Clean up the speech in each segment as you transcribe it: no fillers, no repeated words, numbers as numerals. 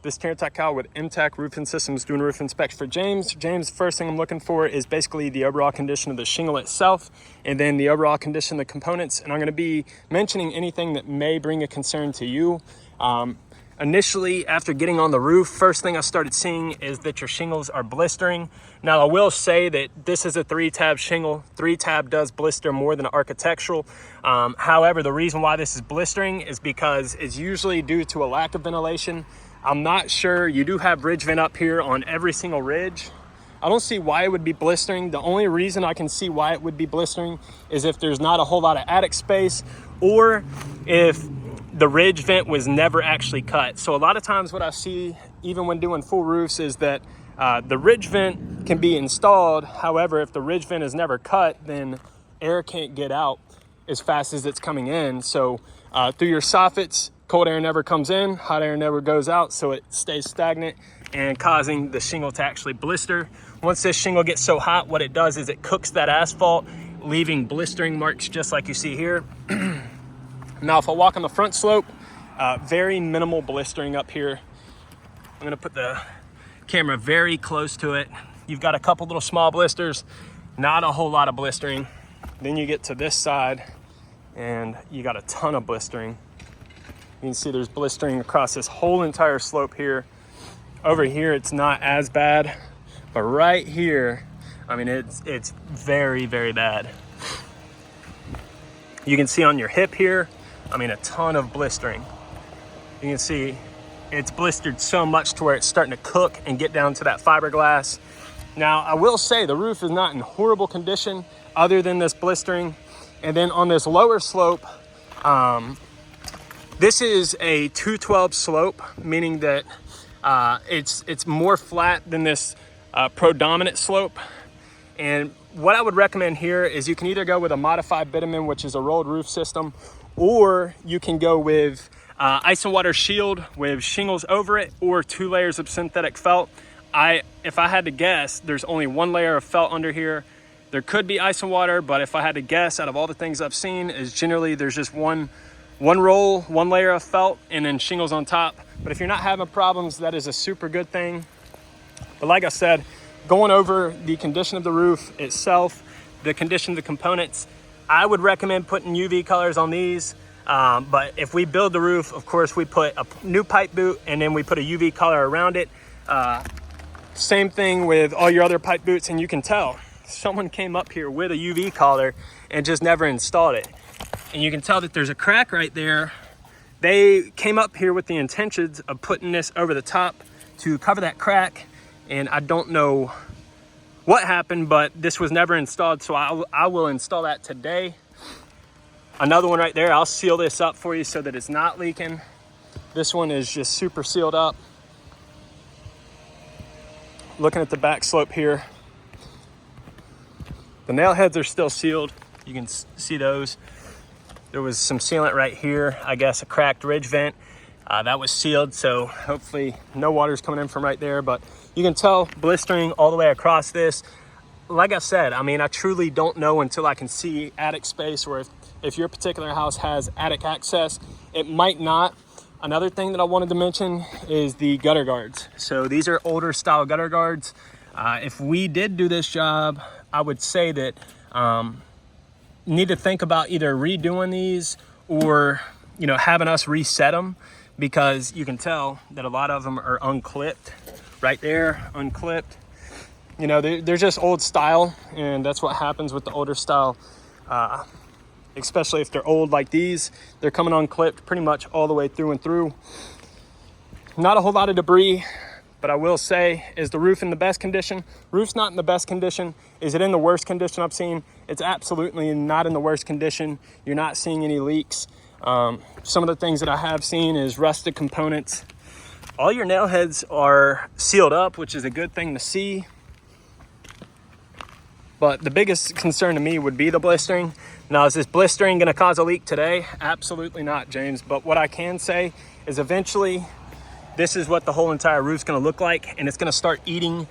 This is Terrence Kyle with MTAC Roofing Systems doing a roof inspection for James. James, first thing I'm looking for is basically the overall condition of the shingle itself, and then the overall condition of the components. And I'm going to be mentioning anything that may bring a concern to you. Initially, after getting on the roof, first thing I started seeing is that your shingles are blistering. Now, I will say that this is a 3-tab shingle. 3-tab does blister more than architectural. However, the reason why this is blistering is because it's usually due to a lack of ventilation. I'm not sure. You do have ridge vent up here on every single ridge. I don't see why it would be blistering. The only reason I can see why it would be blistering is if there's not a whole lot of attic space, or if the ridge vent was never actually cut. So a lot of times what I see, even when doing full roofs, is that the ridge vent can be installed. However, if the ridge vent is never cut, then air can't get out as fast as it's coming in. So through your soffits, cold air never comes in, hot air never goes out, so it stays stagnant and causing the shingle to actually blister. Once this shingle gets so hot, what it does is it cooks that asphalt, leaving blistering marks just like you see here. Now, if I walk on the front slope, very minimal blistering up here. I'm gonna put the camera very close to it. You've got a couple little small blisters, not a whole lot of blistering. Then you get to this side and you got a ton of blistering. You can see there's blistering across this whole entire slope here. Over here, it's not as bad, but right here, I mean, it's very, very bad. You can see on your hip here, I mean, a ton of blistering. You can see it's blistered so much to where it's starting to cook and get down to that fiberglass. Now, I will say the roof is not in horrible condition other than this blistering. And then on this lower slope, this is a 212 slope, meaning that it's more flat than this predominant slope. And what I would recommend here is you can either go with a modified bitumen, which is a rolled roof system, or you can go with ice and water shield with shingles over it, or 2 layers of synthetic felt. If I had to guess, there's only 1 layer of felt under here. There could be ice and water, but if I had to guess, out of all the things I've seen, is generally there's just one roll, 1 layer of felt, and then shingles on top. But if you're not having problems, that is a super good thing. But like I said, going over the condition of the roof itself, the condition of the components, I would recommend putting UV colors on these. But if we build the roof, of course, we put a new pipe boot and then we put a UV color around it. Same thing with all your other pipe boots, and you can tell someone came up here with a UV collar and just never installed it. And you can tell that there's a crack right there. They came up here with the intentions of putting this over the top to cover that crack. And I don't know what happened, but this was never installed. So I will install that today. Another one right there, I'll seal this up for you so that it's not leaking. This one is just super sealed up. Looking at the back slope here, the nail heads are still sealed. You can see those. There was some sealant right here, I guess a cracked ridge vent. That was sealed, so hopefully no water's coming in from right there, but you can tell blistering all the way across this. Like I said, I mean, I truly don't know until I can see attic space, or if your particular house has attic access. It might not. Another thing that I wanted to mention is the gutter guards. So these are older style gutter guards. If we did do this job, I would say that need to think about either redoing these or, having us reset them, because you can tell that a lot of them are unclipped right there, unclipped. They're just old style, and that's what happens with the older style, especially if they're old like these. They're coming unclipped pretty much all the way through and through. Not a whole lot of debris, but I will say, is the roof in the best condition? Roof's not in the best condition. Is it in the worst condition I've seen? It's absolutely not in the worst condition. You're not seeing any leaks. Some of the things that I have seen is rusted components. All your nail heads are sealed up, which is a good thing to see. But the biggest concern to me would be the blistering. Now, is this blistering going to cause a leak today? Absolutely not, James. But what I can say is eventually this is what the whole entire roof's going to look like, and it's going to start eating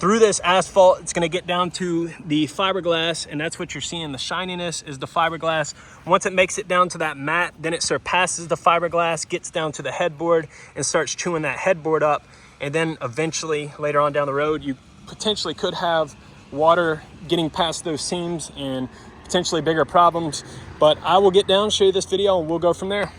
through this asphalt, it's gonna get down to the fiberglass, and that's what you're seeing. The shininess is the fiberglass. Once it makes it down to that mat, then it surpasses the fiberglass, gets down to the headboard, and starts chewing that headboard up. And then eventually, later on down the road, you potentially could have water getting past those seams and potentially bigger problems. But I will get down, show you this video, and we'll go from there.